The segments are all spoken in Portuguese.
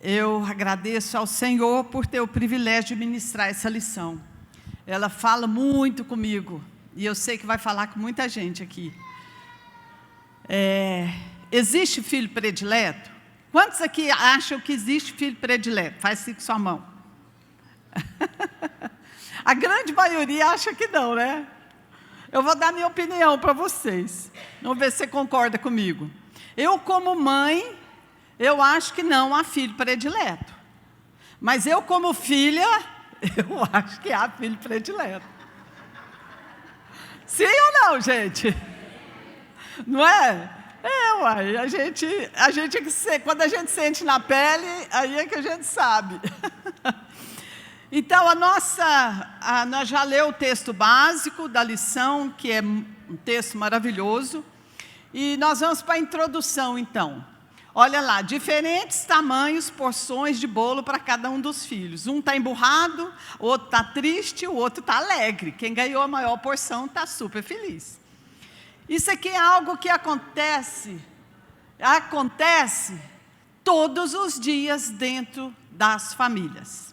Eu agradeço ao Senhor por ter o privilégio de ministrar essa lição. Ela fala muito comigo, e eu sei que vai falar com muita gente aqui. Existe filho predileto? Quantos aqui acham que existe filho predileto? Faz assim com sua mão. A grande maioria acha que não, né? Eu vou dar minha opinião para vocês. Vamos ver se você concorda comigo. Eu, como mãe, eu acho que não há filho predileto. Mas eu, como filha, eu acho que há filho predileto. Sim ou não, gente? Não é? Uai, quando a gente sente na pele, aí é que a gente sabe. Então, nós já leu o texto básico da lição, que é um texto maravilhoso, e nós vamos para a introdução, então. Olha lá, diferentes tamanhos, porções de bolo para cada um dos filhos. Um está emburrado, o outro está triste, o outro está alegre. Quem ganhou a maior porção está super feliz. Isso aqui é algo que acontece todos os dias dentro das famílias.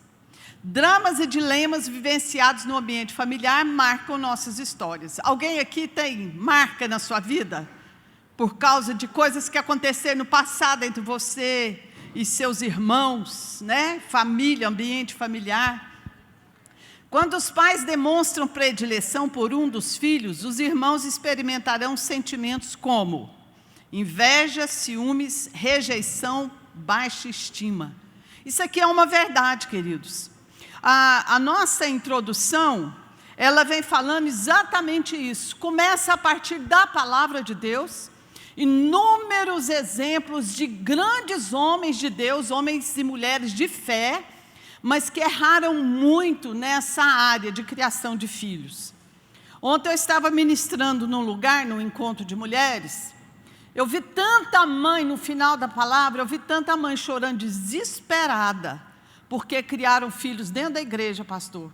Dramas e dilemas vivenciados no ambiente familiar marcam nossas histórias. Alguém aqui tem marca na sua vida? Por causa de coisas que aconteceram no passado entre você e seus irmãos, né? Família, ambiente familiar. Quando os pais demonstram predileção por um dos filhos, os irmãos experimentarão sentimentos como inveja, ciúmes, rejeição, baixa estima. Isso aqui é uma verdade, queridos. A nossa introdução, ela vem falando exatamente isso. Começa a partir da palavra de Deus. Inúmeros exemplos de grandes homens de Deus, homens e mulheres de fé, mas que erraram muito nessa área de criação de filhos. Ontem eu estava ministrando num lugar, num encontro de mulheres, eu vi tanta mãe, no final da palavra, eu vi tanta mãe chorando desesperada, porque criaram filhos dentro da igreja, pastor.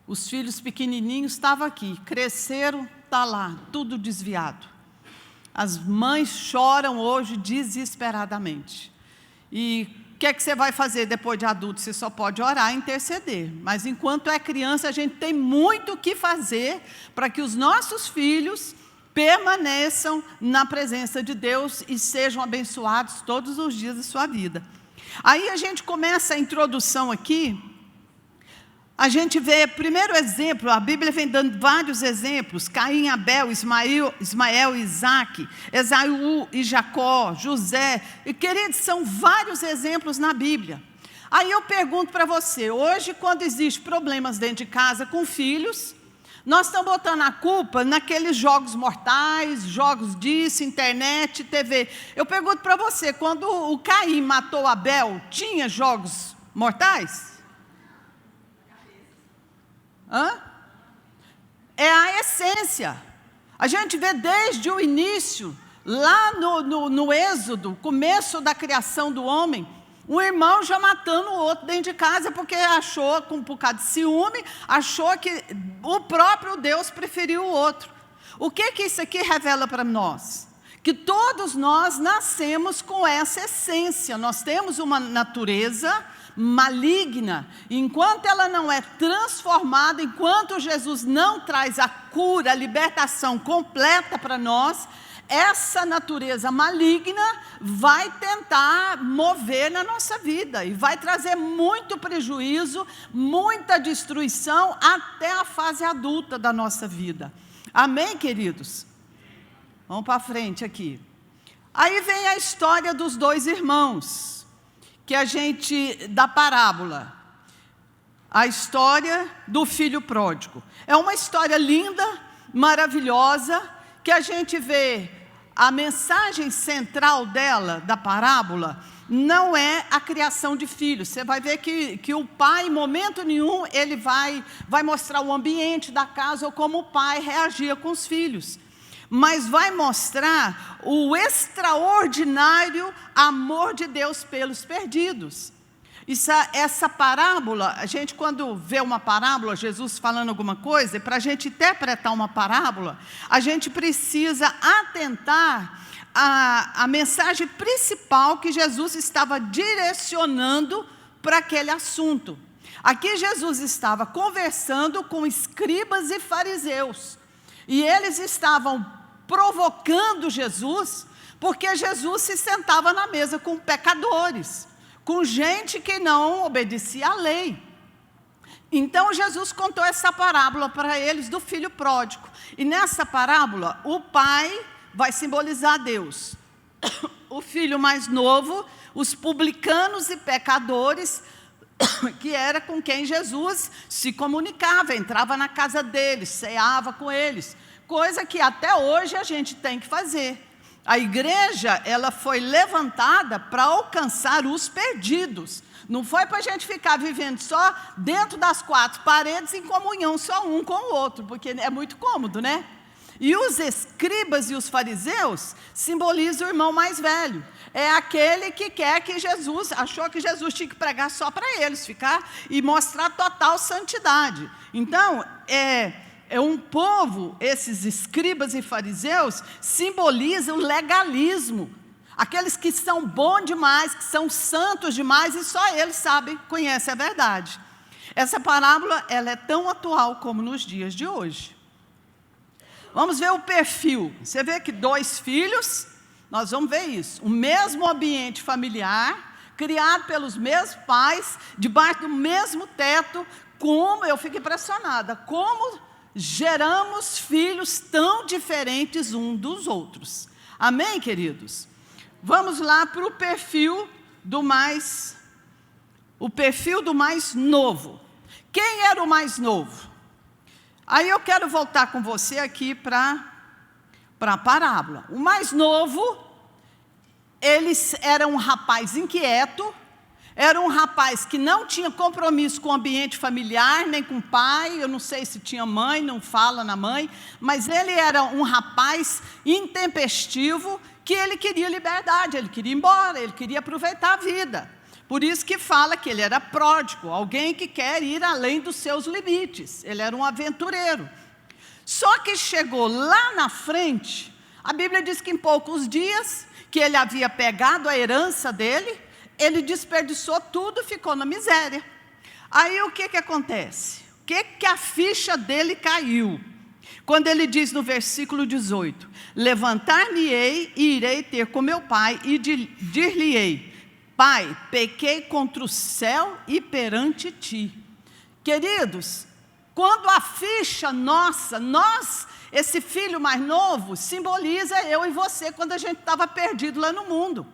Os filhos pequenininhos estavam aqui, cresceram, está lá, tudo desviado. As mães choram hoje desesperadamente. E o que é que você vai fazer depois de adulto? Você só pode orar e interceder. Mas enquanto é criança, a gente tem muito o que fazer para que os nossos filhos permaneçam na presença de Deus e sejam abençoados todos os dias da sua vida. Aí a gente começa a introdução aqui. A gente vê, primeiro exemplo, a Bíblia vem dando vários exemplos, Caim, Abel, Ismael e Isaque, Esaú e Jacó, José, e queridos, são vários exemplos na Bíblia. Aí eu pergunto para você, hoje quando existem problemas dentro de casa com filhos, nós estamos botando a culpa naqueles jogos mortais, jogos disso, internet, TV. Eu pergunto para você, quando o Caim matou Abel, tinha jogos mortais? É a essência. A gente vê desde o início, lá no Êxodo, começo da criação do homem, um irmão já matando o outro dentro de casa, porque achou, com um bocado de ciúme, achou que o próprio Deus preferiu o outro. O que isso aqui revela para nós? Que todos nós nascemos com essa essência, nós temos uma natureza maligna, enquanto ela não é transformada, enquanto Jesus não traz a cura, a libertação completa para nós, essa natureza maligna vai tentar mover na nossa vida e vai trazer muito prejuízo, muita destruição até a fase adulta da nossa vida. Amém, queridos? Vamos para frente aqui. Aí vem a história dos dois irmãos, da parábola, a história do filho pródigo. É uma história linda, maravilhosa, que a gente vê a mensagem central dela, da parábola, não é a criação de filhos. Você vai ver que o pai, em momento nenhum, ele vai mostrar o ambiente da casa ou como o pai reagia com os filhos. Mas vai mostrar o extraordinário amor de Deus pelos perdidos. Essa parábola, a gente quando vê uma parábola, Jesus falando alguma coisa, para a gente interpretar uma parábola, a gente precisa atentar a mensagem principal que Jesus estava direcionando para aquele assunto. Aqui Jesus estava conversando com escribas e fariseus, e eles estavam provocando Jesus, porque Jesus se sentava na mesa com pecadores, com gente que não obedecia à lei. Então Jesus contou essa parábola para eles do filho pródigo, e nessa parábola o pai vai simbolizar Deus, o filho mais novo, os publicanos e pecadores, que era com quem Jesus se comunicava, entrava na casa deles, ceava com eles, coisa que até hoje a gente tem que fazer. A igreja, ela foi levantada para alcançar os perdidos, não foi para a gente ficar vivendo só dentro das quatro paredes em comunhão, só um com o outro, porque é muito cômodo, né? E os escribas e os fariseus simbolizam o irmão mais velho. É aquele que quer que Jesus, achou que Jesus tinha que pregar só para eles, ficar e mostrar total santidade. Então, é um povo, esses escribas e fariseus, simbolizam o legalismo. Aqueles que são bons demais, que são santos demais, e só eles sabem, conhecem a verdade. Essa parábola, ela é tão atual como nos dias de hoje. Vamos ver o perfil. Você vê que 2 filhos, nós vamos ver isso. O mesmo ambiente familiar, criado pelos mesmos pais, debaixo do mesmo teto. Como, eu fico impressionada, como geramos filhos tão diferentes uns dos outros. Amém, queridos? Vamos lá para o perfil do mais novo. Quem era o mais novo? Aí eu quero voltar com você aqui para a parábola. O mais novo, ele era um rapaz inquieto, era um rapaz que não tinha compromisso com o ambiente familiar, nem com o pai, eu não sei se tinha mãe, não fala na mãe, mas ele era um rapaz intempestivo, que ele queria liberdade, ele queria ir embora, ele queria aproveitar a vida. Por isso que fala que ele era pródigo, alguém que quer ir além dos seus limites. Ele era um aventureiro. Só que chegou lá na frente, a Bíblia diz que em poucos dias, que ele havia pegado a herança dele, ele desperdiçou tudo e ficou na miséria. Aí o que acontece? O que a ficha dele caiu? Quando ele diz no versículo 18, levantar-me-ei e irei ter com meu pai e dir-lhe-ei, Pai, pequei contra o céu e perante ti. Queridos, quando a ficha nossa, esse filho mais novo, simboliza eu e você, quando a gente estava perdido lá no mundo.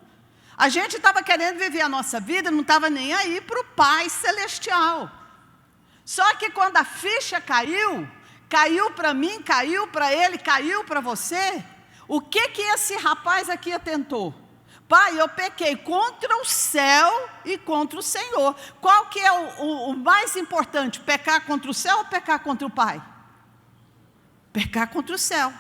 A gente estava querendo viver a nossa vida, não estava nem aí para o Pai Celestial. Só que quando a ficha caiu para mim, caiu para ele, caiu para você, o que esse rapaz aqui atentou? Pai, eu pequei contra o céu e contra o Senhor. Qual que é o mais importante? Pecar contra o céu ou pecar contra o Pai? Pecar contra o céu.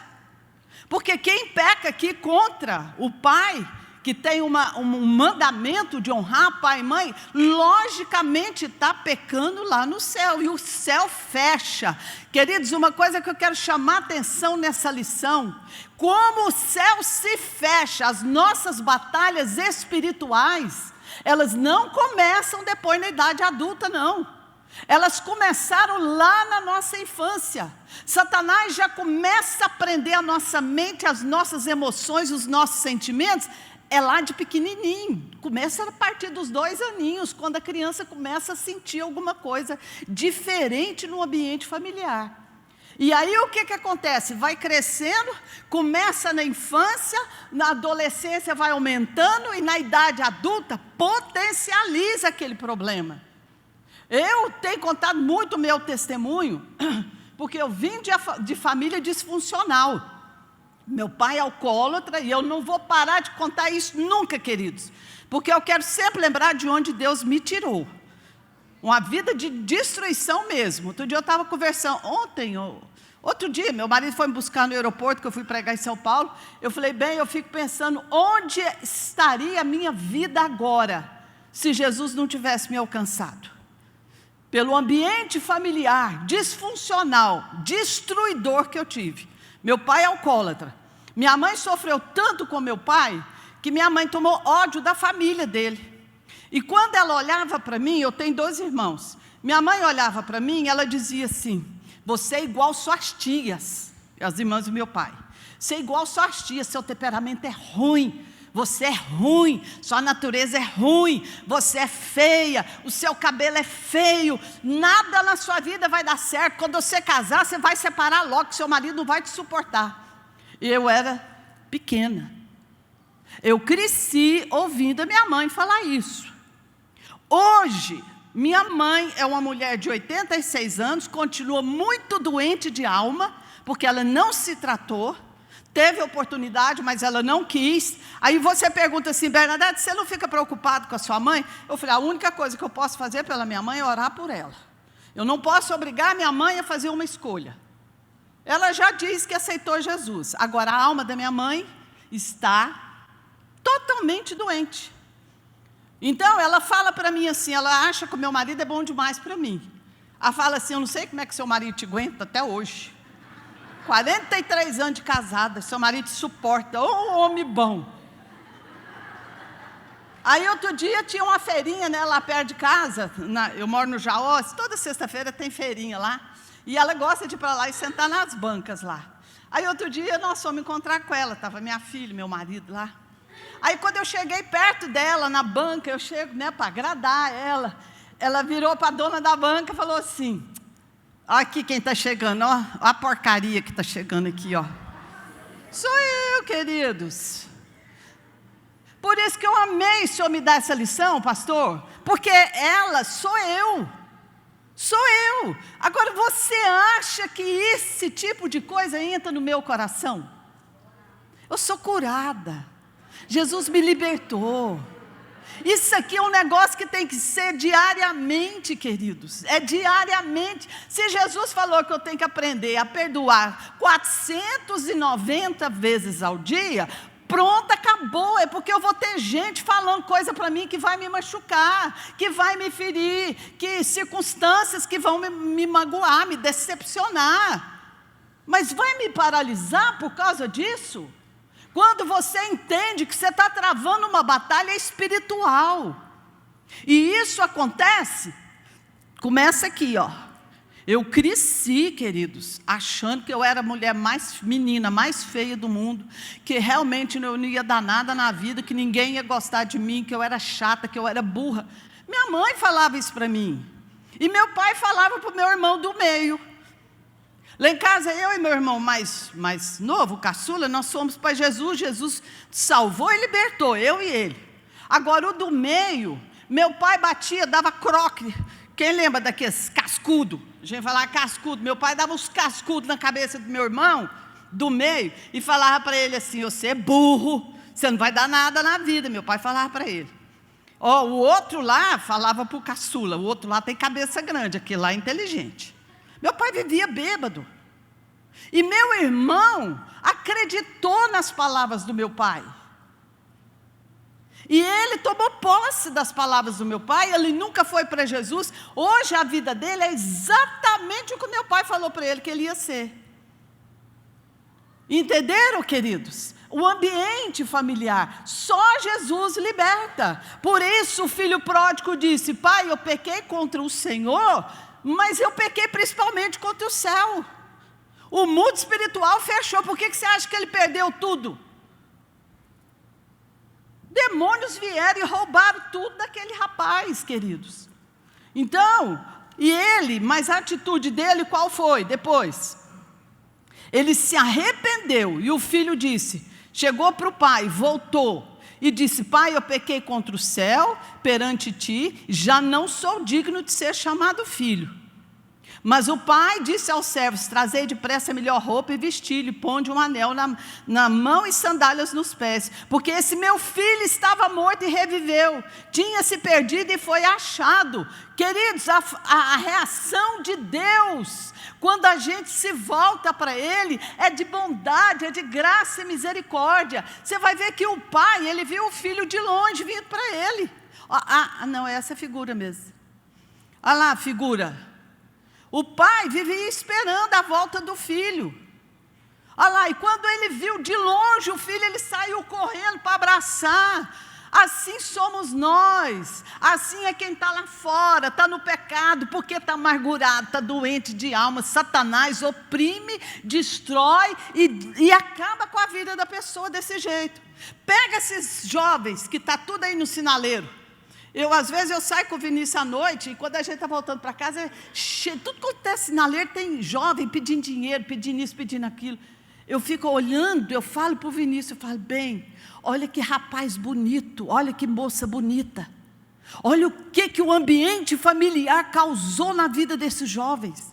Porque quem peca aqui contra o Pai, que tem um mandamento de honrar pai e mãe, logicamente está pecando lá no céu, e o céu fecha. Queridos, uma coisa que eu quero chamar a atenção nessa lição, como o céu se fecha, as nossas batalhas espirituais, elas não começam depois na idade adulta, não. Elas começaram lá na nossa infância. Satanás já começa a prender a nossa mente, as nossas emoções, os nossos sentimentos, é lá de pequenininho, começa a partir dos 2 aninhos, quando a criança começa a sentir alguma coisa diferente no ambiente familiar. E aí o que acontece? Vai crescendo, começa na infância, na adolescência vai aumentando e na idade adulta potencializa aquele problema. Eu tenho contado muito o meu testemunho, porque eu vim de família disfuncional. Meu pai é alcoólatra, e eu não vou parar de contar isso nunca, queridos, porque eu quero sempre lembrar de onde Deus me tirou. Uma vida de destruição mesmo. Outro dia eu estava conversando, outro dia, meu marido foi me buscar no aeroporto, que eu fui pregar em São Paulo, eu falei, eu fico pensando, onde estaria a minha vida agora, se Jesus não tivesse me alcançado? Pelo ambiente familiar, disfuncional, destruidor que eu tive. Meu pai é alcoólatra. Minha mãe sofreu tanto com meu pai, que minha mãe tomou ódio da família dele. E quando ela olhava para mim, eu tenho 2 irmãos, minha mãe olhava para mim e ela dizia assim: você é igual suas tias, as irmãs do meu pai. Você é igual suas tias, seu temperamento é ruim, você é ruim, sua natureza é ruim, você é feia, o seu cabelo é feio, nada na sua vida vai dar certo. Quando você casar, você vai separar logo, que seu marido não vai te suportar. Eu era pequena, eu cresci ouvindo a minha mãe falar isso. Hoje, minha mãe é uma mulher de 86 anos, continua muito doente de alma, porque ela não se tratou, teve oportunidade, mas ela não quis. Aí você pergunta assim: Bernadette, você não fica preocupado com a sua mãe? Eu falei: a única coisa que eu posso fazer pela minha mãe é orar por ela. Eu não posso obrigar minha mãe a fazer uma escolha. Ela já disse que aceitou Jesus. Agora, a alma da minha mãe está totalmente doente. Então, ela fala para mim assim, ela acha que o meu marido é bom demais para mim. Ela fala assim: eu não sei como é que seu marido te aguenta até hoje. 43 anos de casada, seu marido te suporta, ô homem bom. Aí outro dia tinha uma feirinha, né, lá perto de casa, eu moro no Jaós, toda sexta-feira tem feirinha lá, e ela gosta de ir para lá e sentar nas bancas lá. Aí outro dia nós fomos encontrar com ela, estava minha filha, meu marido lá. Aí quando eu cheguei perto dela, na banca, eu chego, né, para agradar ela, ela virou para a dona da banca e falou assim: olha aqui quem está chegando, ó a porcaria que está chegando aqui, ó. Sou eu, queridos. Por isso que eu amei o senhor me dar essa lição, pastor, porque ela sou eu. Sou eu. Agora, você acha que esse tipo de coisa entra no meu coração? Eu sou curada. Jesus me libertou. Isso aqui é um negócio que tem que ser diariamente, queridos. É diariamente. Se Jesus falou que eu tenho que aprender a perdoar 490 vezes ao dia, pronto, acabou. É porque eu vou ter gente falando coisa para mim que vai me machucar, que vai me ferir, que circunstâncias que vão me magoar, me decepcionar. Mas vai me paralisar por causa disso? Quando você entende que você está travando uma batalha espiritual. E isso acontece, começa aqui, ó. Eu cresci, queridos, achando que eu era a mulher mais menina, mais feia do mundo, que realmente eu não ia dar nada na vida, que ninguém ia gostar de mim, que eu era chata, que eu era burra. Minha mãe falava isso para mim. E meu pai falava para o meu irmão do meio. Lá em casa, eu e meu irmão mais novo, caçula, nós fomos para Jesus. Jesus salvou e libertou, eu e ele. Agora, o do meio, meu pai batia, dava croque. Quem lembra daqueles cascudo? A gente falava cascudo. Meu pai dava uns cascudos na cabeça do meu irmão, do meio, e falava para ele assim: você é burro, você não vai dar nada na vida. Meu pai falava para ele. Ó, o outro lá falava para o caçula: o outro lá tem cabeça grande, aquele lá é inteligente. Meu pai vivia bêbado. E meu irmão acreditou nas palavras do meu pai. E ele tomou posse das palavras do meu pai, ele nunca foi para Jesus. Hoje a vida dele é exatamente o que o meu pai falou para ele que ele ia ser. Entenderam, queridos? O ambiente familiar, só Jesus liberta. Por isso o filho pródigo disse: pai, eu pequei contra o Senhor, mas eu pequei principalmente contra o céu. O mundo espiritual fechou. Por que você acha que ele perdeu tudo? Demônios vieram e roubaram tudo daquele rapaz, queridos. Então, mas a atitude dele qual foi? Depois, ele se arrependeu e o filho disse, chegou para o pai, voltou e disse: pai, eu pequei contra o céu, perante ti, já não sou digno de ser chamado filho. Mas o pai disse aos servos: trazei depressa a melhor roupa e vestir-lhe, ponde um anel na mão e sandálias nos pés, porque esse meu filho estava morto e reviveu, tinha se perdido e foi achado. Queridos, a reação de Deus, quando a gente se volta para Ele, é de bondade, é de graça e misericórdia. Você vai ver que o pai, ele viu o filho de longe vindo para ele. Não, é essa figura mesmo. Olha lá a figura. O pai vivia esperando a volta do filho. Olha lá, e quando ele viu de longe o filho, ele saiu correndo para abraçar. Assim somos nós, assim é quem está lá fora, está no pecado, porque está amargurado, está doente de alma. Satanás oprime, destrói e acaba com a vida da pessoa desse jeito. Pega esses jovens que está tudo aí no sinaleiro. Às vezes eu saio com o Vinícius à noite, e quando a gente está voltando para casa, tudo quanto é sinaleiro, tem jovem pedindo dinheiro, pedindo isso, pedindo aquilo. Eu fico olhando, eu falo para o Vinícius, eu falo, bem, olha que rapaz bonito, olha que moça bonita. Olha o que o ambiente familiar causou na vida desses jovens.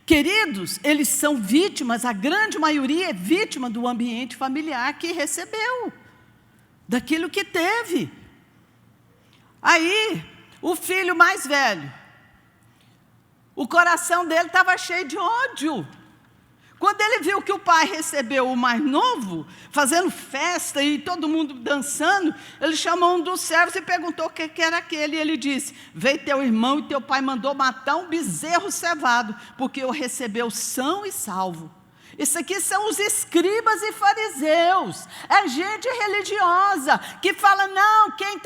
Queridos, eles são vítimas, a grande maioria é vítima do ambiente familiar que recebeu, daquilo que teve. Aí, o filho mais velho, o coração dele estava cheio de ódio. Quando ele viu que o pai recebeu o mais novo, fazendo festa e todo mundo dançando, ele chamou um dos servos e perguntou o que era aquele. E ele disse, veio teu irmão e teu pai mandou matar um bezerro cevado, porque o recebeu são e salvo. Isso aqui são os escribas e fariseus, é gente religiosa, que fala, não, quem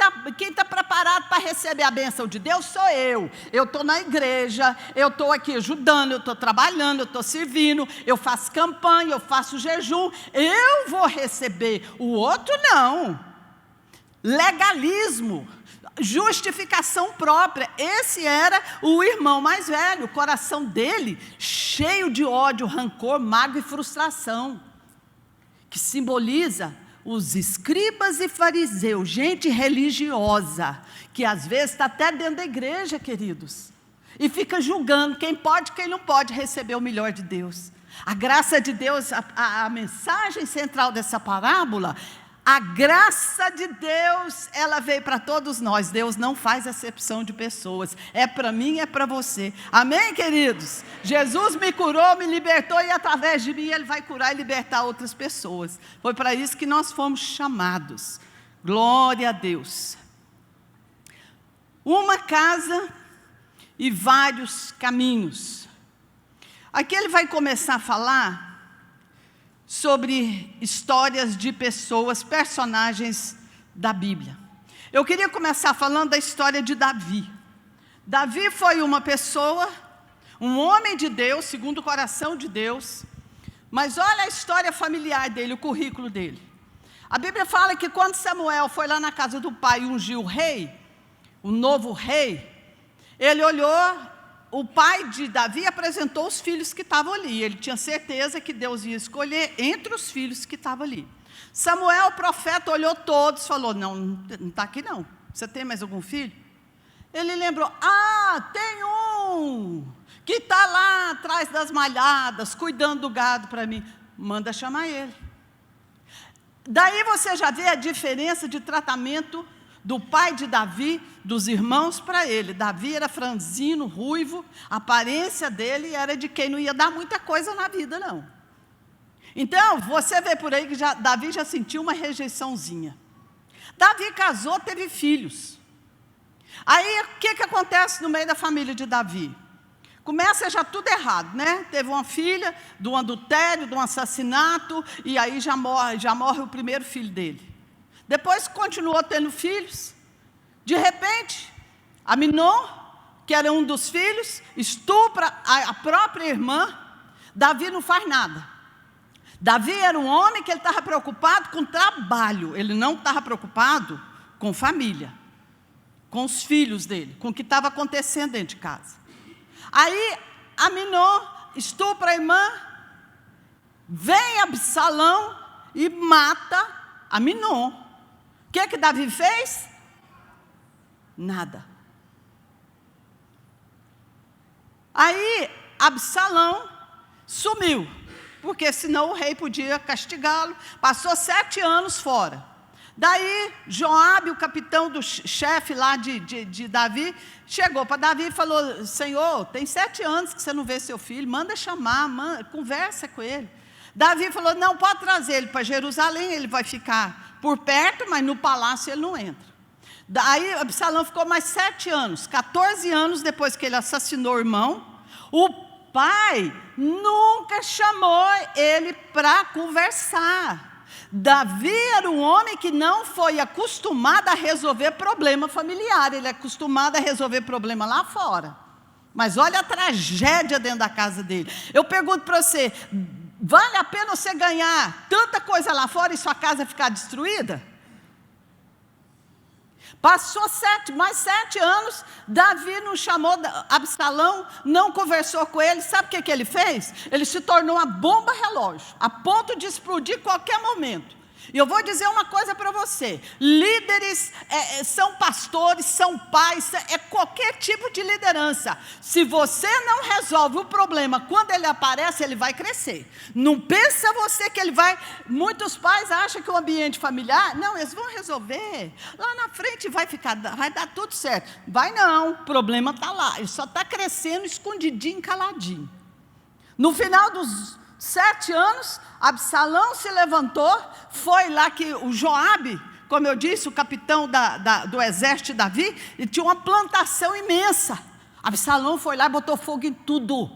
tá preparado para receber a bênção de Deus sou eu estou na igreja, eu estou aqui ajudando, eu estou trabalhando, eu estou servindo, eu faço campanha, eu faço jejum, eu vou receber, o outro não. Legalismo, justificação própria. Esse era o irmão mais velho, o coração dele cheio de ódio, rancor, mágoa e frustração, que simboliza os escribas e fariseus, gente religiosa, que às vezes está até dentro da igreja, queridos, e fica julgando quem pode, quem não pode receber o melhor de Deus. A graça de Deus, a mensagem central dessa parábola, a graça de Deus, ela veio para todos nós. Deus não faz acepção de pessoas. É para mim, é para você. Amém, queridos? Jesus me curou, me libertou e através de mim Ele vai curar e libertar outras pessoas. Foi para isso que nós fomos chamados. Glória a Deus. Uma casa e vários caminhos. Aqui ele vai começar a falar sobre histórias de pessoas, personagens da Bíblia. Eu queria começar falando da história de Davi. Davi foi uma pessoa, um homem de Deus, segundo o coração de Deus, mas olha a história familiar dele, o currículo dele. A Bíblia fala que quando Samuel foi lá na casa do pai e ungiu o rei, o novo rei, ele olhou. O pai de Davi apresentou os filhos que estavam ali. Ele tinha certeza que Deus ia escolher entre os filhos que estavam ali. Samuel, o profeta, olhou todos e falou, não está aqui não. Você tem mais algum filho? Ele lembrou, tem um que está lá atrás das malhadas, cuidando do gado para mim. Manda chamar ele. Daí você já vê a diferença de tratamento do pai de Davi, dos irmãos para ele. Davi era franzino, ruivo, a aparência dele era de quem não ia dar muita coisa na vida, não. Então, você vê por aí que Davi já sentiu uma rejeiçãozinha. Davi casou, teve filhos. Aí, o que acontece no meio da família de Davi? Começa já tudo errado, né? Teve uma filha, de um adultério, de um assassinato, e aí já morre o primeiro filho dele. Depois continuou tendo filhos. De repente, Aminon, que era um dos filhos, estupra a própria irmã. Davi não faz nada. Davi era um homem que ele estava preocupado com trabalho. Ele não estava preocupado com família, com os filhos dele, com o que estava acontecendo dentro de casa. Aí, Aminon estupra a irmã, vem Absalão e mata Aminon. O que Davi fez? Nada. Aí, Absalão sumiu, porque senão o rei podia castigá-lo. Passou 7 anos fora. Daí, Joabe, o capitão do chefe lá de Davi, chegou para Davi e falou, Senhor, tem 7 anos que você não vê seu filho, manda chamar, conversa com ele. Davi falou, não, pode trazer ele para Jerusalém, ele vai ficar por perto, mas no palácio ele não entra. Daí Absalão ficou mais 7 anos, 14 anos depois que ele assassinou o irmão, o pai nunca chamou ele para conversar. Davi era um homem que não foi acostumado a resolver problema familiar, ele é acostumado a resolver problema lá fora. Mas olha a tragédia dentro da casa dele. Eu pergunto para você, vale a pena você ganhar tanta coisa lá fora e sua casa ficar destruída? Passou mais 7 anos, Davi não chamou Absalão, não conversou com ele. Sabe o que ele fez? Ele se tornou uma bomba relógio, a ponto de explodir qualquer momento. E eu vou dizer uma coisa para você, líderes são pastores, são pais, é qualquer tipo de liderança. Se você não resolve o problema, quando ele aparece, ele vai crescer. Não pensa você que ele vai... Muitos pais acham que o ambiente familiar, não, eles vão resolver, lá na frente vai dar tudo certo. Vai não, o problema está lá, ele só está crescendo escondidinho, caladinho. No final dos 7 anos, Absalão se levantou, foi lá que o Joabe, como eu disse, o capitão do exército de Davi, ele tinha uma plantação imensa. Absalão foi lá e botou fogo em tudo.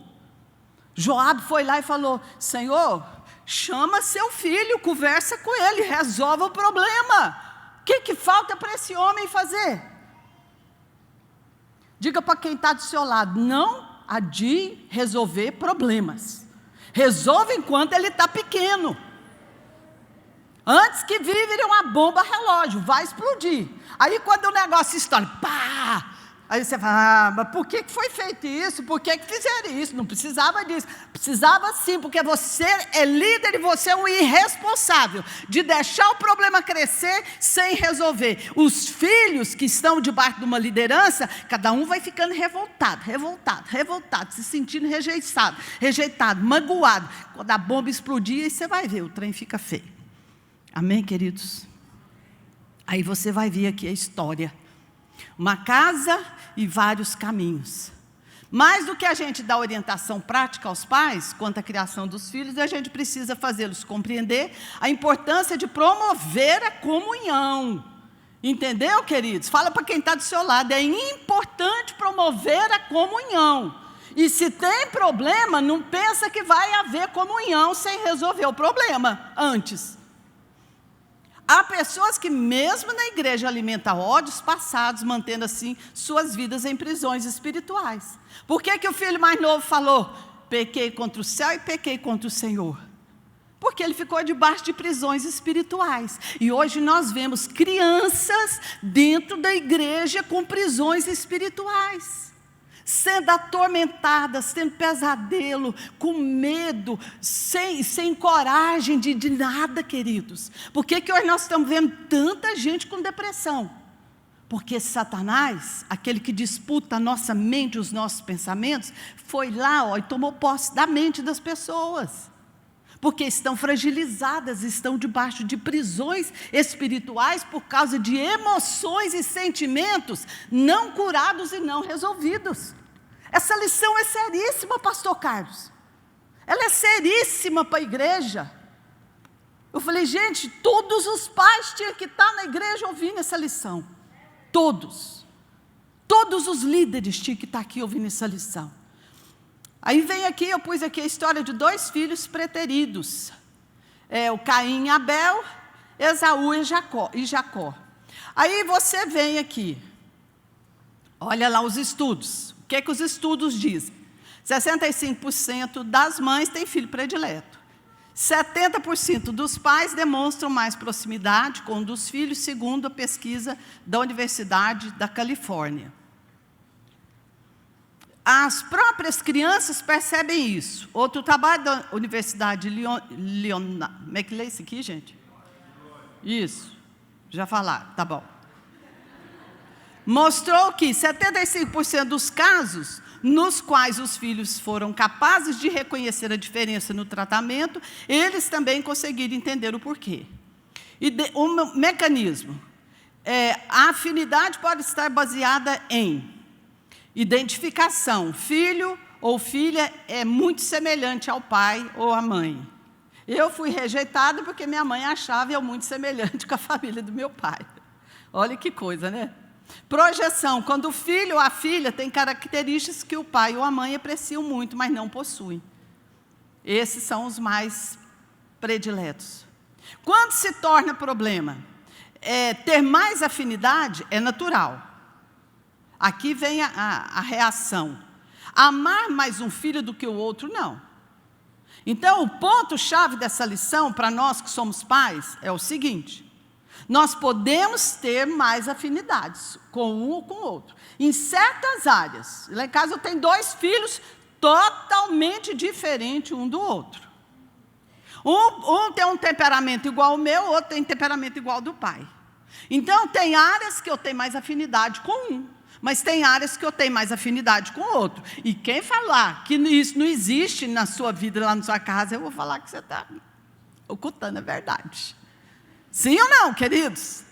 Joabe foi lá e falou, Senhor, chama seu filho, conversa com ele, resolva o problema. O que falta para esse homem fazer? Diga para quem está do seu lado, não adie resolver problemas. Resolve enquanto ele está pequeno. Antes que vire uma bomba relógio, vai explodir. Aí quando o negócio estoura, pá! Aí você fala, mas por que foi feito isso? Por que fizeram isso? Não precisava disso. Precisava sim, porque você é líder e você é um irresponsável de deixar o problema crescer sem resolver. Os filhos que estão debaixo de uma liderança, cada um vai ficando revoltado, se sentindo rejeitado, magoado. Quando a bomba explodir, aí você vai ver, o trem fica feio. Amém, queridos? Aí você vai ver aqui a história. Uma casa e vários caminhos. Mais do que a gente dar orientação prática aos pais quanto à criação dos filhos, a gente precisa fazê-los compreender a importância de promover a comunhão. Entendeu, queridos? Fala para quem está do seu lado, é importante promover a comunhão. E se tem problema, não pensa que vai haver comunhão sem resolver o problema antes. Há pessoas que mesmo na igreja alimentam ódios passados, mantendo assim suas vidas em prisões espirituais. Por que o filho mais novo falou, pequei contra o céu e pequei contra o Senhor? Porque ele ficou debaixo de prisões espirituais. E hoje nós vemos crianças dentro da igreja com prisões espirituais, sendo atormentadas, tendo pesadelo, com medo, sem coragem de nada, queridos. Por que hoje nós estamos vendo tanta gente com depressão? Porque Satanás, aquele que disputa a nossa mente, os nossos pensamentos, foi lá e tomou posse da mente das pessoas. Porque estão fragilizadas, estão debaixo de prisões espirituais por causa de emoções e sentimentos não curados e não resolvidos. Essa lição é seríssima, pastor Carlos. Ela é seríssima para a igreja. Eu falei, gente, todos os pais tinham que estar na igreja ouvindo essa lição. Todos. Todos os líderes tinham que estar aqui ouvindo essa lição. Aí vem aqui, eu pus aqui a história de 2 filhos preteridos. O Caim e Abel, Esaú e Jacó. Aí você vem aqui, olha lá os estudos. O que os estudos dizem? 65% das mães têm filho predileto. 70% dos pais demonstram mais proximidade com um dos filhos, segundo a pesquisa da Universidade da Califórnia. As próprias crianças percebem isso. Outro trabalho da Universidade como é que lê isso aqui, gente? Isso, já falaram, tá bom. Mostrou que 75% dos casos nos quais os filhos foram capazes de reconhecer a diferença no tratamento, eles também conseguiram entender o porquê. E o mecanismo, a afinidade pode estar baseada em identificação. Filho ou filha é muito semelhante ao pai ou à mãe. Eu fui rejeitada porque minha mãe achava eu muito semelhante com a família do meu pai. Olha que coisa, né? Projeção, quando o filho ou a filha tem características que o pai ou a mãe apreciam muito, mas não possuem. Esses são os mais prediletos. Quando se torna problema? Ter mais afinidade é natural. Aqui vem a reação. Amar mais um filho do que o outro, não. Então, o ponto-chave dessa lição, para nós que somos pais, é o seguinte: nós podemos ter mais afinidades com um ou com o outro, em certas áreas. Lá em casa eu tenho 2 filhos totalmente diferentes um do outro. Um tem um temperamento igual ao meu, o outro tem temperamento igual ao do pai. Então, tem áreas que eu tenho mais afinidade com um, mas tem áreas que eu tenho mais afinidade com o outro. E quem falar que isso não existe na sua vida, lá na sua casa, eu vou falar que você está ocultando a verdade. Sim ou não, queridos?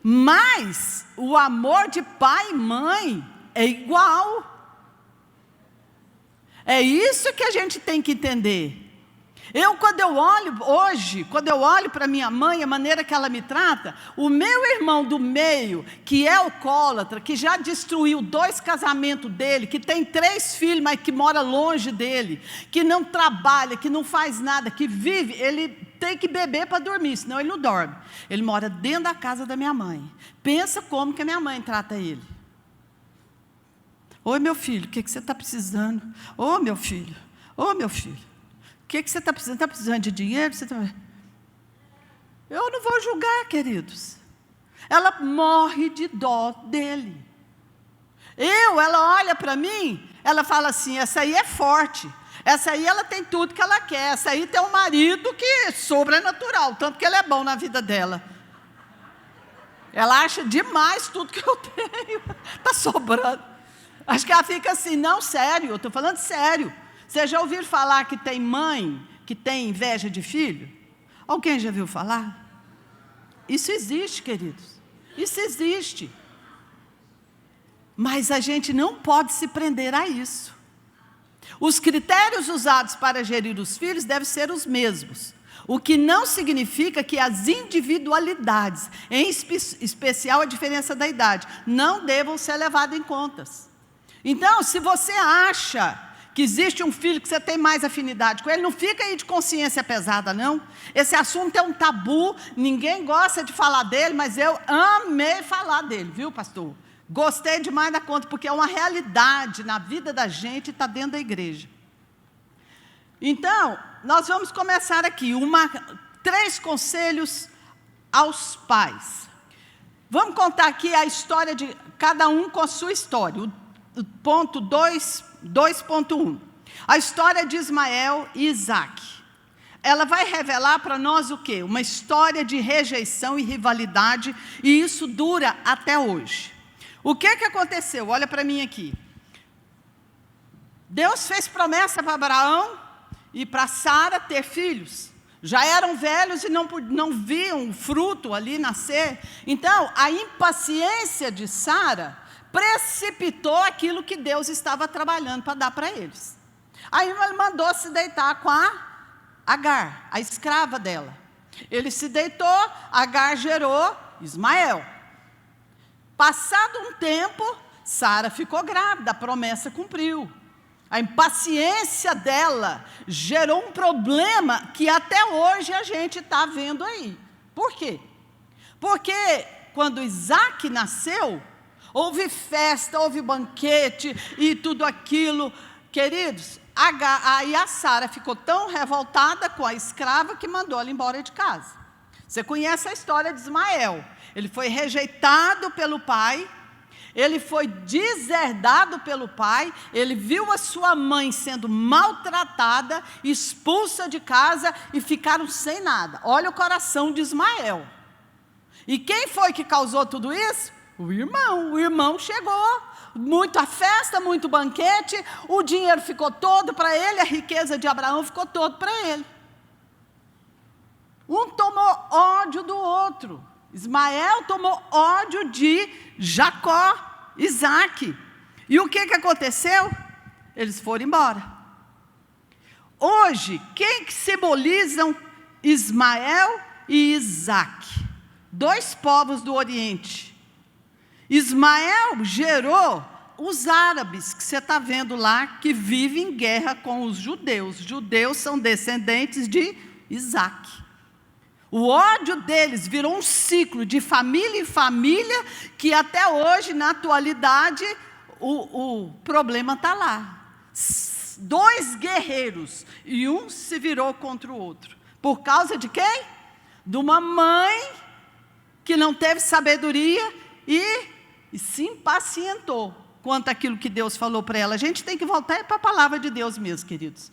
Mas o amor de pai e mãe é igual. É isso que a gente tem que entender. Quando eu olho para minha mãe, a maneira que ela me trata, o meu irmão do meio, que é alcoólatra, que já destruiu 2 casamentos dele, que tem 3 filhos, mas que mora longe dele, que não trabalha, que não faz nada, que vive, ele tem que beber para dormir, senão ele não dorme. Ele mora dentro da casa da minha mãe. Pensa como que a minha mãe trata ele. Oi, meu filho, o que você está precisando? Ô, meu filho, o que você está precisando? Está precisando de dinheiro? Eu não vou julgar, queridos. Ela morre de dó dele. Ela olha para mim, ela fala assim: essa aí é forte, essa aí ela tem tudo que ela quer, essa aí tem um marido que é sobrenatural, tanto que ele é bom na vida dela. Ela acha demais tudo que eu tenho, está sobrando. Acho que ela fica assim: não, sério, eu estou falando sério. Vocês já ouviram falar que tem mãe que tem inveja de filho? Alguém já viu falar? Isso existe, queridos. Isso existe. Mas a gente não pode se prender a isso. Os critérios usados para gerir os filhos devem ser os mesmos. O que não significa que as individualidades, em especial a diferença da idade, não devam ser levadas em contas. Então, se você acha que existe um filho que você tem mais afinidade com ele, não fica aí de consciência pesada, não. Esse assunto é um tabu, ninguém gosta de falar dele, mas eu amei falar dele, viu, pastor? Gostei demais da conta, porque é uma realidade na vida da gente e está dentro da igreja. Então, nós vamos começar aqui, 3 conselhos aos pais. Vamos contar aqui a história de cada um com a sua história. O ponto 2.1. A história de Ismael e Isaac. Ela vai revelar para nós o quê? Uma história de rejeição e rivalidade, e isso dura até hoje. O que aconteceu? Olha para mim aqui. Deus fez promessa para Abraão e para Sara ter filhos. Já eram velhos e não viam o fruto ali nascer. Então, a impaciência de Sara precipitou aquilo que Deus estava trabalhando para dar para eles. Aí ele mandou se deitar com a Agar, a escrava dela. Ele se deitou, Agar gerou Ismael. Passado um tempo, Sara ficou grávida, a promessa cumpriu. A impaciência dela gerou um problema que até hoje a gente está vendo aí. Por quê? Porque quando Isaac nasceu, houve festa, houve banquete e tudo aquilo. Queridos, aí a Sara ficou tão revoltada com a escrava que mandou ela embora de casa. Você conhece a história de Ismael. Ele foi rejeitado pelo pai, ele foi deserdado pelo pai, ele viu a sua mãe sendo maltratada, expulsa de casa e ficaram sem nada. Olha o coração de Ismael. E quem foi que causou tudo isso? O irmão chegou, muita festa, muito banquete, o dinheiro ficou todo para ele, a riqueza de Abraão ficou todo para ele. Um tomou ódio do outro. Ismael tomou ódio de Jacó, Isaac. E o que aconteceu? Eles foram embora. Hoje, quem que simbolizam Ismael e Isaac? 2 povos do Oriente. Ismael gerou os árabes, que você está vendo lá, que vivem em guerra com os judeus. Os judeus são descendentes de Isaac. O ódio deles virou um ciclo de família em família, que até hoje, na atualidade, o problema está lá. 2 guerreiros, e um se virou contra o outro. Por causa de quem? De uma mãe que não teve sabedoria e se impacientou quanto àquilo que Deus falou para ela. A gente tem que voltar para a palavra de Deus mesmo, queridos.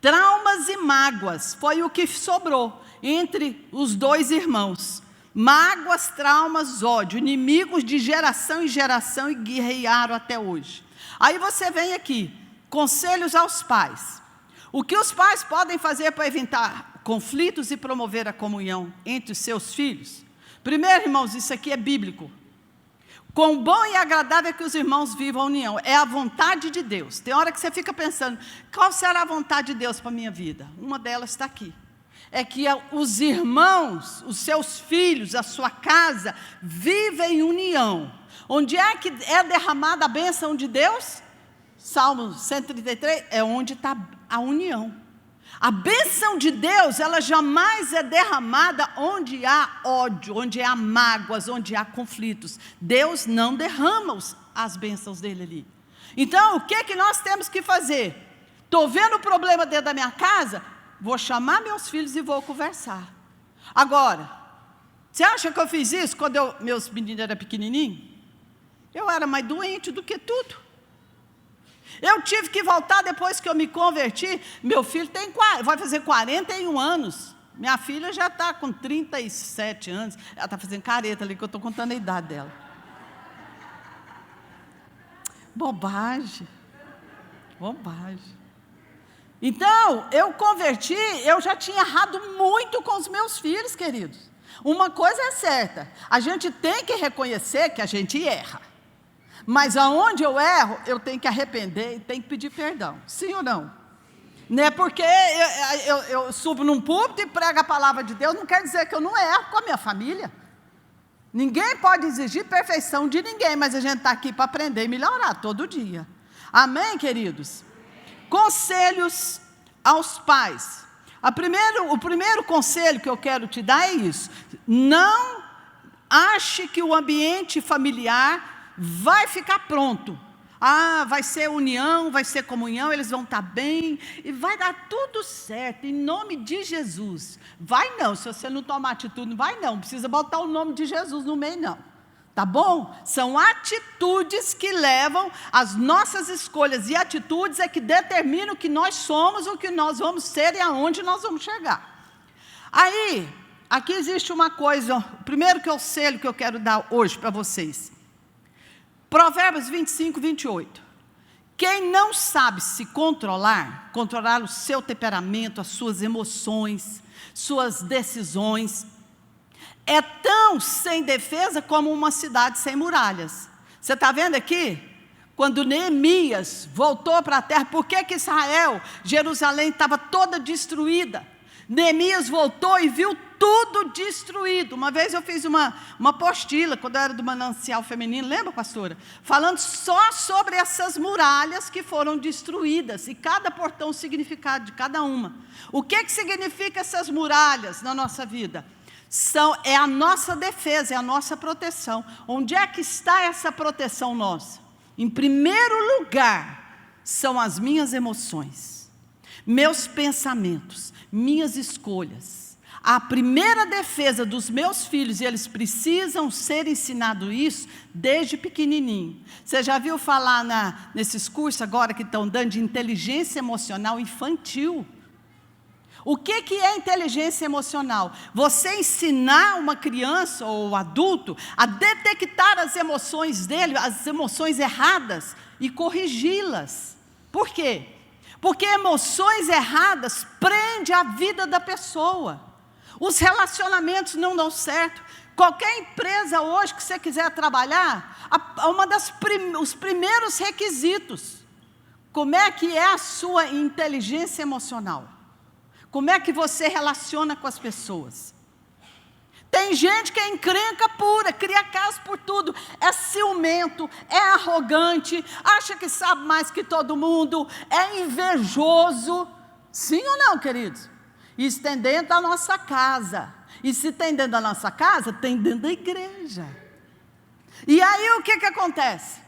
Traumas e mágoas foi o que sobrou entre os 2 irmãos. Mágoas, traumas, ódio, inimigos de geração em geração, e guerrearam até hoje. Aí você vem aqui, conselhos aos pais. O que os pais podem fazer para evitar conflitos e promover a comunhão entre os seus filhos? Primeiro, irmãos, isso aqui é bíblico. Quão bom e agradável é que os irmãos vivam a união. É a vontade de Deus. Tem hora que você fica pensando, qual será a vontade de Deus para a minha vida? Uma delas está aqui. É que os irmãos, os seus filhos, a sua casa, vivem em união. Onde é que é derramada a bênção de Deus? Salmo 133, é onde está a união. A bênção de Deus, ela jamais é derramada onde há ódio, onde há mágoas, onde há conflitos. Deus não derrama as bênçãos dele ali. Então, o que nós temos que fazer? Estou vendo o problema dentro da minha casa, vou chamar meus filhos e vou conversar. Agora, você acha que eu fiz isso quando meus meninos eram pequenininhos? Eu era mais doente do que tudo. Eu tive que voltar depois que eu me converti. Meu filho vai fazer 41 anos. Minha filha já está com 37 anos. Ela está fazendo careta ali, que eu estou contando a idade dela. Bobagem. Então, eu converti, eu já tinha errado muito com os meus filhos, queridos. Uma coisa é certa, a gente tem que reconhecer que a gente erra. Mas aonde eu erro, eu tenho que arrepender e tenho que pedir perdão. Sim ou não? Não é porque eu subo num púlpito e prego a palavra de Deus, não quer dizer que eu não erro com a minha família. Ninguém pode exigir perfeição de ninguém, mas a gente está aqui para aprender e melhorar todo dia. Amém, queridos? Conselhos aos pais. O primeiro conselho que eu quero te dar é isso. Não ache que o ambiente familiar vai ficar pronto. Vai ser união, vai ser comunhão, eles vão estar bem, e vai dar tudo certo, em nome de Jesus. Vai não, se você não tomar atitude, não vai não, precisa botar o nome de Jesus no meio não. Tá bom? São atitudes que levam as nossas escolhas, e atitudes é que determinam o que nós somos, o que nós vamos ser e aonde nós vamos chegar. Aí, aqui existe uma coisa, o primeiro conselho que eu quero dar hoje para vocês. Provérbios 25, 28. Quem não sabe se controlar o seu temperamento, as suas emoções, suas decisões, é tão sem defesa como uma cidade sem muralhas. Você está vendo aqui? Quando Neemias voltou para a terra, por que Israel, Jerusalém estava toda destruída? Neemias voltou e viu tudo destruído. Uma vez eu fiz uma apostila, quando eu era do Manancial Feminino, lembra, pastora? Falando só sobre essas muralhas que foram destruídas, e cada portão o significado de cada uma. O que significa essas muralhas na nossa vida? É a nossa defesa, é a nossa proteção. Onde é que está essa proteção nossa? Em primeiro lugar, são as minhas emoções, meus pensamentos, minhas escolhas. A primeira defesa dos meus filhos, e eles precisam ser ensinados isso desde pequenininho. Você já viu falar nesses cursos agora que estão dando de inteligência emocional infantil? O que é inteligência emocional? Você ensinar uma criança ou adulto a detectar as emoções dele, as emoções erradas, e corrigi-las. Por quê? Porque emoções erradas prendem a vida da pessoa. Os relacionamentos não dão certo. Qualquer empresa hoje que você quiser trabalhar, os primeiros requisitos, como é que é a sua inteligência emocional? Como é que você relaciona com as pessoas? Tem gente que é encrenca pura, cria caso por tudo, é ciumento, é arrogante, acha que sabe mais que todo mundo, é invejoso. Sim ou não, queridos? Isso tem dentro da nossa casa. E se tem dentro da nossa casa, tem dentro da igreja. E aí o que acontece?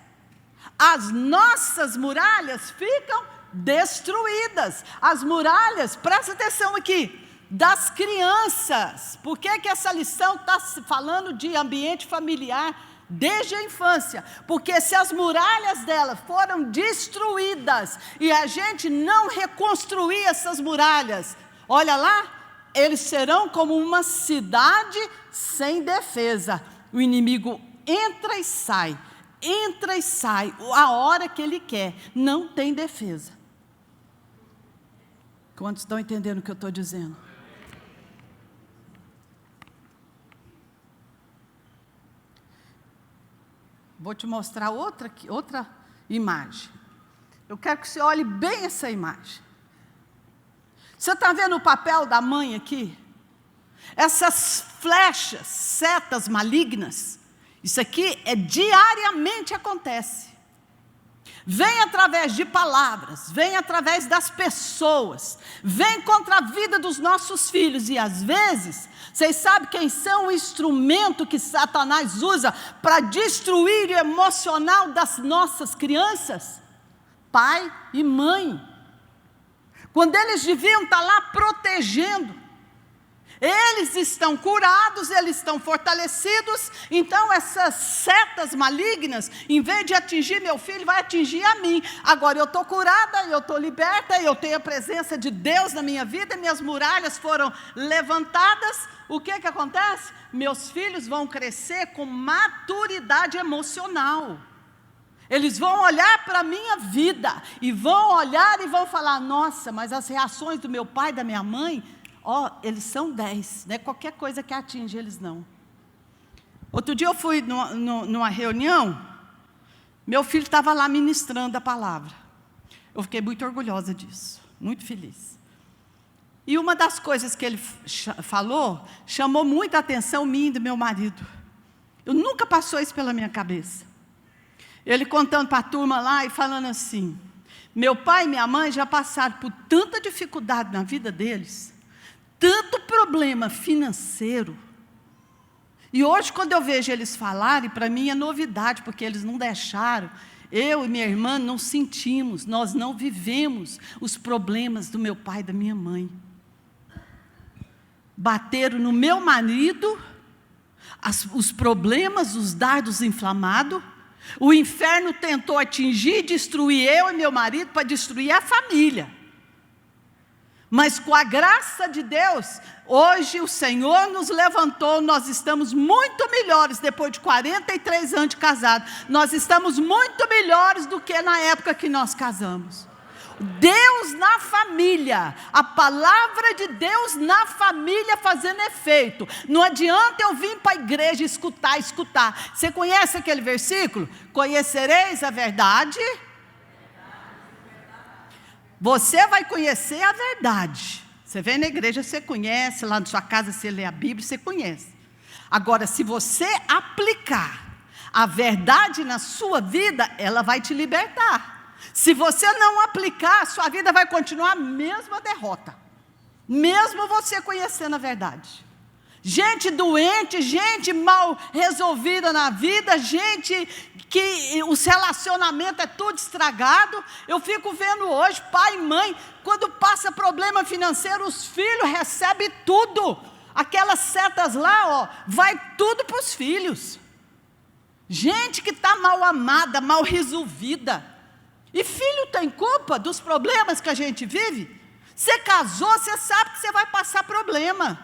As nossas muralhas ficam destruídas. As muralhas, presta atenção aqui, das crianças. Por que essa lição está falando de ambiente familiar desde a infância? Porque se as muralhas dela foram destruídas e a gente não reconstruir essas muralhas, olha lá, eles serão como uma cidade sem defesa. O inimigo entra e sai, a hora que ele quer, não tem defesa. Quantos estão entendendo o que eu estou dizendo? Vou te mostrar outra imagem. Eu quero que você olhe bem essa imagem. Você está vendo o papel da mãe aqui? Essas flechas, setas malignas, isso aqui diariamente acontece. Vem através de palavras, vem através das pessoas, vem contra a vida dos nossos filhos. E às vezes, vocês sabem quem são o instrumento que Satanás usa para destruir o emocional das nossas crianças? Pai e mãe. Quando eles deviam estar lá protegendo, eles estão curados, eles estão fortalecidos. Então essas setas malignas, em vez de atingir meu filho, vai atingir a mim. Agora eu estou curada, eu estou liberta, eu tenho a presença de Deus na minha vida, minhas muralhas foram levantadas. O que acontece? Meus filhos vão crescer com maturidade emocional. Eles vão olhar para a minha vida e vão olhar e vão falar: nossa, mas as reações do meu pai e da minha mãe, eles são 10, não é qualquer coisa que atinge eles não. Outro dia eu fui numa reunião, meu filho estava lá ministrando a palavra. Eu fiquei muito orgulhosa disso, muito feliz. E uma das coisas que ele falou, chamou muita atenção minha e do meu marido. Eu nunca passou isso pela minha cabeça. Ele contando para a turma lá e falando assim: meu pai e minha mãe já passaram por tanta dificuldade na vida deles, tanto problema financeiro. E hoje, quando eu vejo eles falarem, para mim é novidade, porque eles não deixaram. Eu e minha irmã não sentimos, nós não vivemos os problemas do meu pai e da minha mãe. Bateram no meu marido, os problemas, os dardos inflamados. O inferno tentou atingir e destruir eu e meu marido para destruir a família. Mas com a graça de Deus, hoje o Senhor nos levantou, nós estamos muito melhores, depois de 43 anos de casado, nós estamos muito melhores do que na época que nós casamos. Deus na família, a palavra de Deus na família fazendo efeito. Não adianta eu vir para a igreja escutar. Você conhece aquele versículo? Conhecereis a verdade. Você vai conhecer a verdade. Você vem na igreja, você conhece, lá na sua casa você lê a Bíblia, você conhece. Agora, se você aplicar a verdade na sua vida, ela vai te libertar. Se você não aplicar, a sua vida vai continuar a mesma derrota, mesmo você conhecendo a verdade. Gente doente, gente mal resolvida na vida, gente que os relacionamentos é tudo estragado. Eu fico vendo hoje, pai e mãe, quando passa problema financeiro, os filhos recebem tudo. Aquelas setas lá, vai tudo para os filhos. Gente que está mal amada, mal resolvida. E filho tem culpa dos problemas que a gente vive? Você casou, você sabe que você vai passar problema.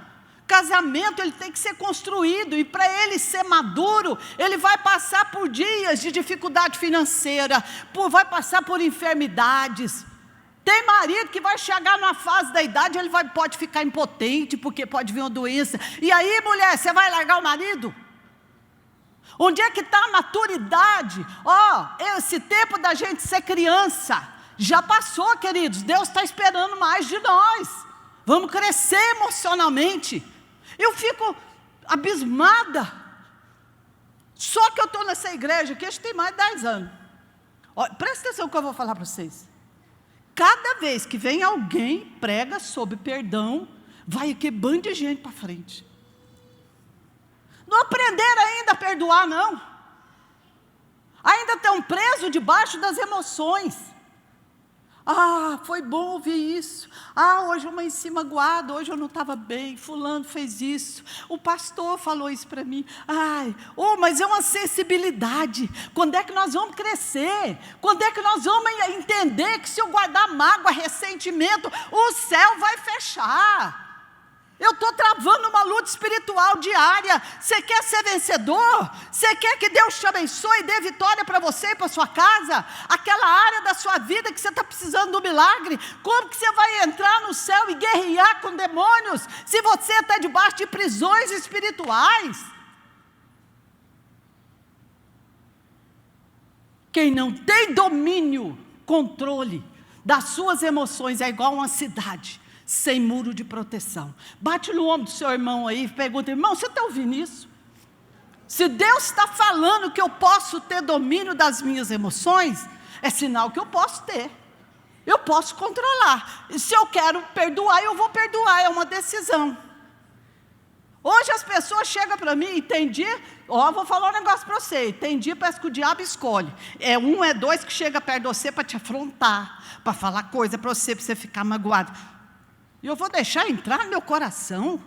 Casamento, ele tem que ser construído, e para ele ser maduro, ele vai passar por dias de dificuldade financeira, vai passar por enfermidades. Tem marido que vai chegar numa fase da idade, ele pode ficar impotente, porque pode vir uma doença. E aí, mulher, você vai largar o marido? Onde é que está a maturidade? Esse tempo da gente ser criança já passou, queridos. Deus está esperando mais de nós. Vamos crescer emocionalmente. Eu fico abismada. Só que eu estou nessa igreja aqui, acho que tem mais de 10 anos. Olha, presta atenção no que eu vou falar para vocês. Cada vez que vem alguém, prega sobre perdão, vai aqui bando de gente para frente. Não aprenderam ainda a perdoar, não. Ainda estão presos debaixo das emoções. Ah, foi bom ouvir isso. Ah, hoje eu amanheci magoado, hoje eu não estava bem, fulano fez isso, o pastor falou isso para mim. Ai, mas é uma sensibilidade. Quando é que nós vamos crescer? Quando é que nós vamos entender que se eu guardar mágoa, ressentimento, o céu vai fechar? Eu estou travando uma luta espiritual diária. Você quer ser vencedor? Você quer que Deus te abençoe e dê vitória para você e para sua casa? Aquela área da sua vida que você está precisando do milagre? Como que você vai entrar no céu e guerrear com demônios, se você está debaixo de prisões espirituais? Quem não tem domínio, controle das suas emoções é igual a uma cidade sem muro de proteção. Bate no ombro do seu irmão aí e pergunta: irmão, você está ouvindo isso? Se Deus está falando que eu posso ter domínio das minhas emoções, é sinal que eu posso ter. Eu posso controlar. E se eu quero perdoar, eu vou perdoar, é uma decisão. Hoje as pessoas chegam para mim e tem dia, vou falar um negócio para você, tem dia parece que o diabo escolhe. É um, é dois que chega perto de você para te afrontar, para falar coisa para você ficar magoado. E eu vou deixar entrar no meu coração?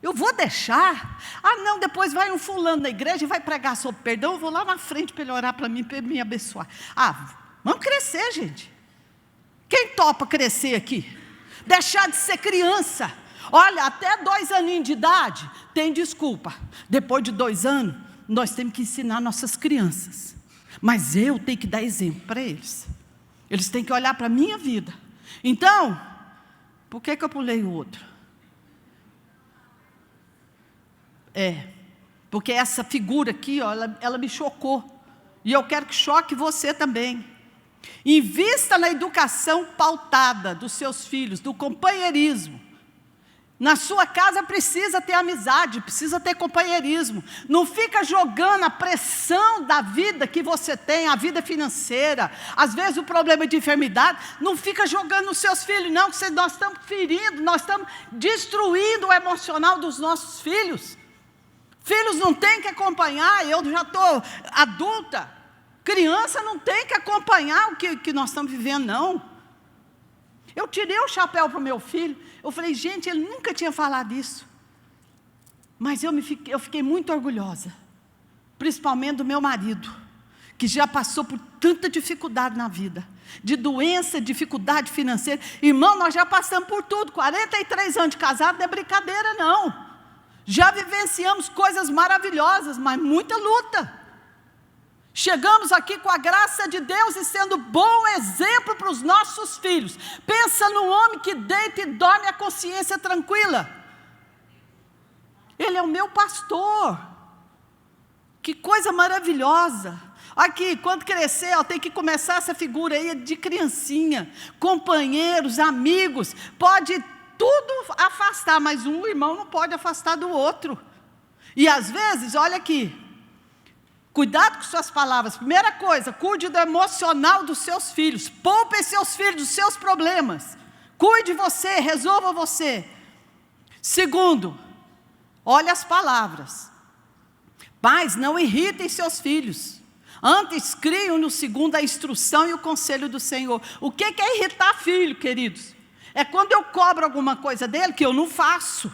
Eu vou deixar? Ah, não, depois vai um fulano na igreja e vai pregar sobre perdão, eu vou lá na frente para ele orar para mim, para me abençoar. Ah, vamos crescer, gente. Quem topa crescer aqui? Deixar de ser criança. Olha, até 2 aninhos de idade, tem desculpa. Depois de 2 anos, nós temos que ensinar nossas crianças. Mas eu tenho que dar exemplo para eles. Eles têm que olhar para a minha vida. Então, por que eu pulei o outro? Porque essa figura aqui, ela me chocou. E eu quero que choque você também. Invista na educação pautada dos seus filhos, do companheirismo. Na sua casa precisa ter amizade, precisa ter companheirismo. Não fica jogando a pressão da vida que você tem, a vida financeira, às vezes o problema de enfermidade, não fica jogando nos seus filhos, não, que nós estamos ferindo, nós estamos destruindo o emocional dos nossos filhos. Filhos não têm que acompanhar, eu já estou adulta, criança não tem que acompanhar o que nós estamos vivendo, não. Eu tirei o chapéu para o meu filho, eu falei, gente, ele nunca tinha falado isso. Mas eu fiquei muito orgulhosa, principalmente do meu marido, que já passou por tanta dificuldade na vida, de doença, dificuldade financeira. Irmão, nós já passamos por tudo, 43 anos de casado, não é brincadeira não. Já vivenciamos coisas maravilhosas, mas muita luta. Chegamos aqui com a graça de Deus e sendo bom exemplo para os nossos filhos. Pensa no homem que deita e dorme a consciência tranquila. Ele é o meu pastor. Que coisa maravilhosa. Aqui, quando crescer, tem que começar essa figura aí de criancinha. Companheiros, amigos, pode tudo afastar, mas um irmão não pode afastar do outro. E às vezes, olha aqui, cuidado com suas palavras. Primeira coisa, cuide do emocional dos seus filhos. Poupe seus filhos dos seus problemas. Cuide você, resolva você. Segundo, olhe as palavras. Pais, não irritem seus filhos. Antes, criam-no segundo a instrução e o conselho do Senhor. O que é irritar filho, queridos? É quando eu cobro alguma coisa dele que eu não faço.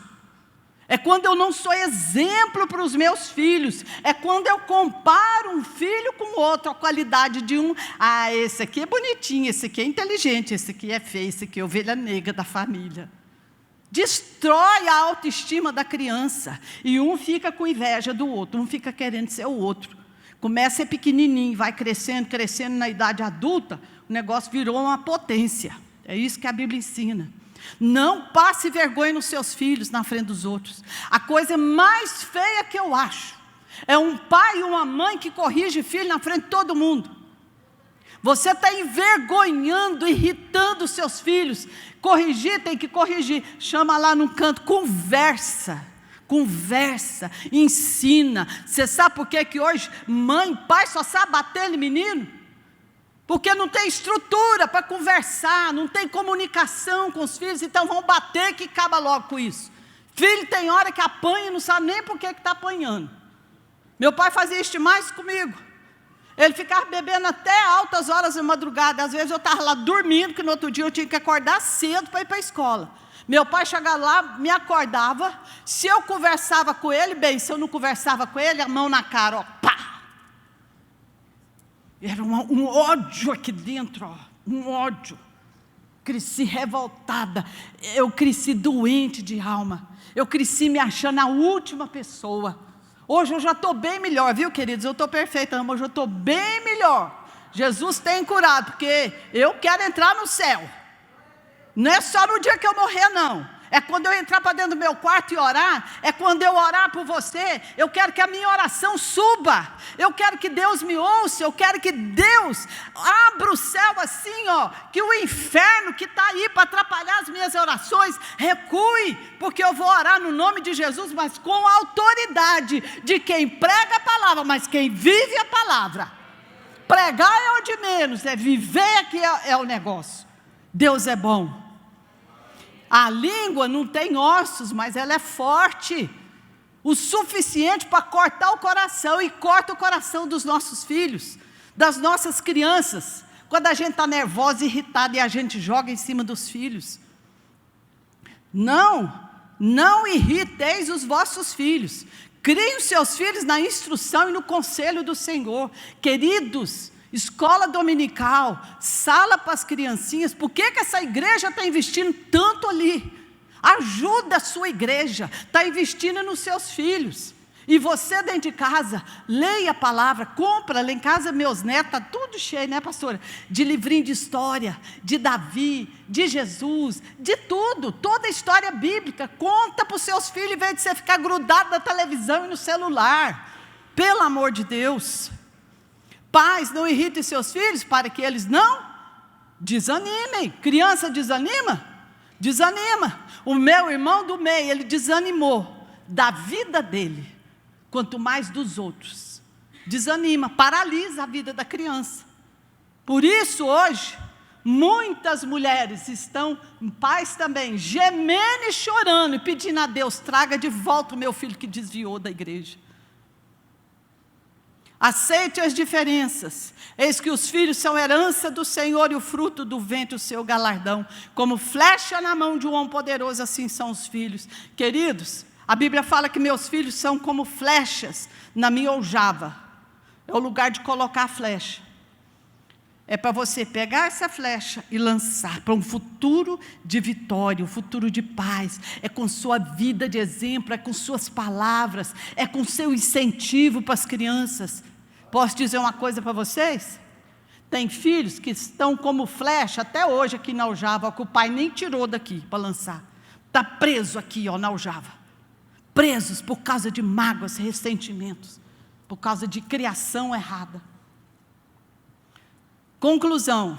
É quando eu não sou exemplo para os meus filhos. É quando eu comparo um filho com outro, a qualidade de um. Ah, esse aqui é bonitinho, esse aqui é inteligente, esse aqui é feio, esse aqui é ovelha negra da família. Destrói a autoestima da criança. E um fica com inveja do outro, um fica querendo ser o outro. Começa a ser pequenininho, vai crescendo, crescendo na idade adulta, o negócio virou uma potência. É isso que a Bíblia ensina. Não passe vergonha nos seus filhos na frente dos outros. A coisa mais feia que eu acho é um pai e uma mãe que corrige filho na frente de todo mundo. Você está envergonhando, irritando os seus filhos. Corrigir, tem que corrigir. Chama lá num canto, conversa. conversa, ensina. Você sabe por que hoje mãe e pai só sabem bater no menino? Porque não tem estrutura para conversar, não tem comunicação com os filhos, então vão bater que acaba logo com isso. Filho tem hora que apanha e não sabe nem por que está apanhando. Meu pai fazia isso demais comigo. Ele ficava bebendo até altas horas da madrugada. Às vezes eu estava lá dormindo, que no outro dia eu tinha que acordar cedo para ir para a escola. Meu pai chegava lá, me acordava. Se eu conversava com ele, bem, se eu não conversava com ele, a mão na cara, ó, pá! Era um ódio aqui dentro, ó, um ódio. Cresci revoltada, eu cresci doente de alma. Eu cresci me achando a última pessoa. Hoje eu já estou bem melhor, viu, queridos? Eu estou perfeita, mas hoje eu estou bem melhor. Jesus tem curado, porque eu quero entrar no céu. Não é só no dia que eu morrer, não. É quando eu entrar para dentro do meu quarto e orar. É quando eu orar por você. Eu quero que a minha oração suba. Eu quero que Deus me ouça. Eu quero que Deus abra o céu assim, ó. Que o inferno que está aí para atrapalhar as minhas orações recue. Porque eu vou orar no nome de Jesus, mas com a autoridade de quem prega a palavra, mas quem vive a palavra. Pregar é o de menos, é viver que é o negócio. Deus é bom. A língua não tem ossos, mas ela é forte, o suficiente para cortar o coração, e corta o coração dos nossos filhos, das nossas crianças, quando a gente está nervosa, irritada, e a gente joga em cima dos filhos. Não irriteis os vossos filhos, criem os seus filhos na instrução e no conselho do Senhor. Queridos, escola dominical, sala para as criancinhas. Por que essa igreja está investindo tanto ali? Ajuda a sua igreja, está investindo nos seus filhos. E você dentro de casa, leia a palavra, compra. Lá em casa meus netos, está tudo cheio, né, pastora? De livrinho de história, de Davi, de Jesus, de tudo, toda a história bíblica. Conta para os seus filhos, em vez de você ficar grudado na televisão e no celular. Pelo amor de Deus. Pais, não irritem seus filhos para que eles não desanimem. Criança desanima? Desanima. O meu irmão do meio, ele desanimou da vida dele, quanto mais dos outros. Desanima, paralisa a vida da criança. Por isso hoje, muitas mulheres estão, pais também, gemendo e chorando e pedindo a Deus, traga de volta o meu filho que desviou da igreja. Aceite as diferenças, eis que os filhos são herança do Senhor e o fruto do ventre o seu galardão, como flecha na mão de um homem poderoso, assim são os filhos. Queridos, a Bíblia fala que meus filhos são como flechas na minha aljava, é o lugar de colocar a flecha, é para você pegar essa flecha e lançar para um futuro de vitória, um futuro de paz, é com sua vida de exemplo, é com suas palavras, é com seu incentivo para as crianças. Posso dizer uma coisa para vocês? Tem filhos que estão como flecha, até hoje aqui na aljava, que o pai nem tirou daqui para lançar, está preso aqui ó, na aljava, presos por causa de mágoas, ressentimentos, por causa de criação errada. Conclusão,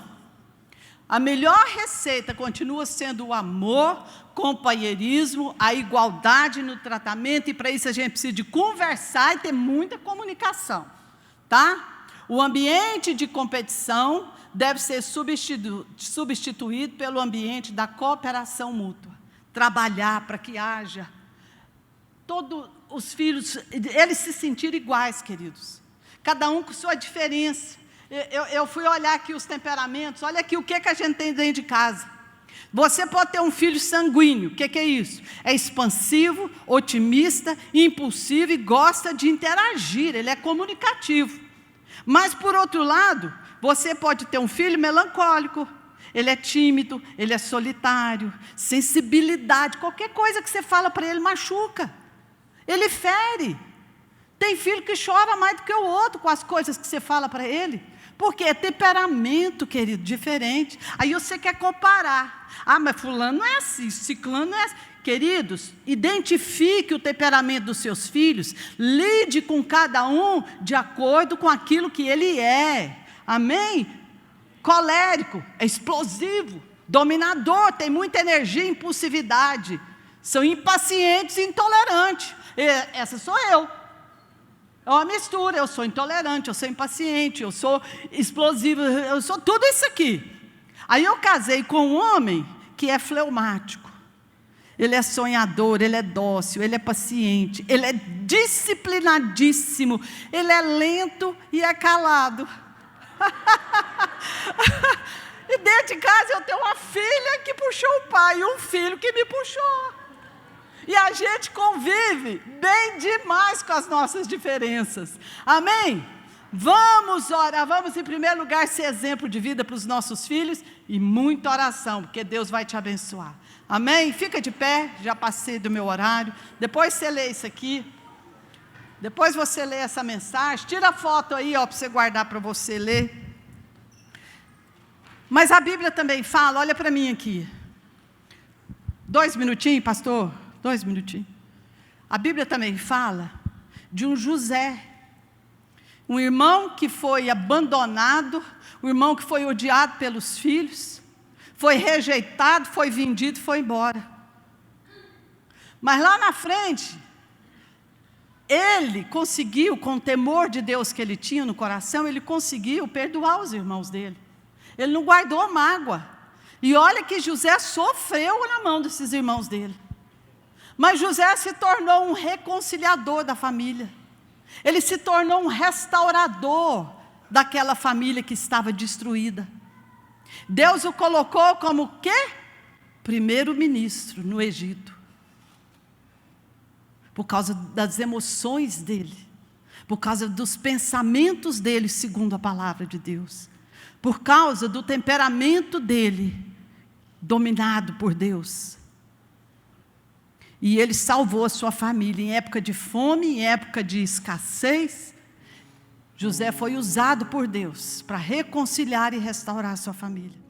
a melhor receita continua sendo o amor, companheirismo, a igualdade no tratamento, e para isso a gente precisa de conversar e ter muita comunicação, tá? O ambiente de competição deve ser substituído pelo ambiente da cooperação mútua, trabalhar para que haja, todos os filhos, eles se sentirem iguais, queridos, cada um com sua diferença. Eu fui olhar aqui os temperamentos, olha aqui o que a gente tem dentro de casa. Você pode ter um filho sanguíneo, o que é isso? É expansivo, otimista, impulsivo e gosta de interagir, ele é comunicativo. Mas por outro lado, você pode ter um filho melancólico, ele é tímido, ele é solitário, sensibilidade, qualquer coisa que você fala para ele machuca, ele fere. Tem filho que chora mais do que o outro com as coisas que você fala para ele. Porque é temperamento, querido, diferente. Aí você quer comparar. Ah, mas fulano não é assim, ciclano não é assim. Queridos, identifique o temperamento dos seus filhos, lide com cada um de acordo com aquilo que ele é. Amém? Colérico, é explosivo, dominador, tem muita energia e impulsividade. são impacientes e intolerantes. Essa sou eu. É uma mistura, eu sou intolerante, eu sou impaciente, eu sou explosivo, eu sou tudo isso aqui. Aí eu casei com um homem que é fleumático. Ele é sonhador, ele é dócil, ele é paciente, ele é disciplinadíssimo, ele é lento e é calado. E dentro de casa eu tenho uma filha que puxou o pai e um filho que me puxou. E a gente convive bem demais com as nossas diferenças. Amém? Vamos orar, vamos em primeiro lugar ser exemplo de vida para os nossos filhos e muita oração, porque Deus vai te abençoar. Amém? Fica de pé, já passei do meu horário. Depois você lê isso aqui. Depois você lê essa mensagem. Tira a foto aí, para você guardar para você ler. Mas a Bíblia também fala, olha para mim aqui. 2 minutinhos, pastor? 2 minutinhos. A Bíblia também fala de um José. Um irmão que foi abandonado, um irmão que foi odiado pelos filhos, foi rejeitado, foi vendido, foi embora. Mas lá na frente, ele conseguiu, com o temor de Deus que ele tinha no coração, ele conseguiu perdoar os irmãos dele. Ele não guardou mágoa. E olha que José sofreu na mão desses irmãos dele. Mas José se tornou um reconciliador da família. Ele se tornou um restaurador daquela família que estava destruída. Deus o colocou como o quê? Primeiro-ministro no Egito. Por causa das emoções dele. Por causa dos pensamentos dele, segundo a palavra de Deus. Por causa do temperamento dele, dominado por Deus. E ele salvou a sua família em época de fome, em época de escassez. José foi usado por Deus para reconciliar e restaurar a sua família.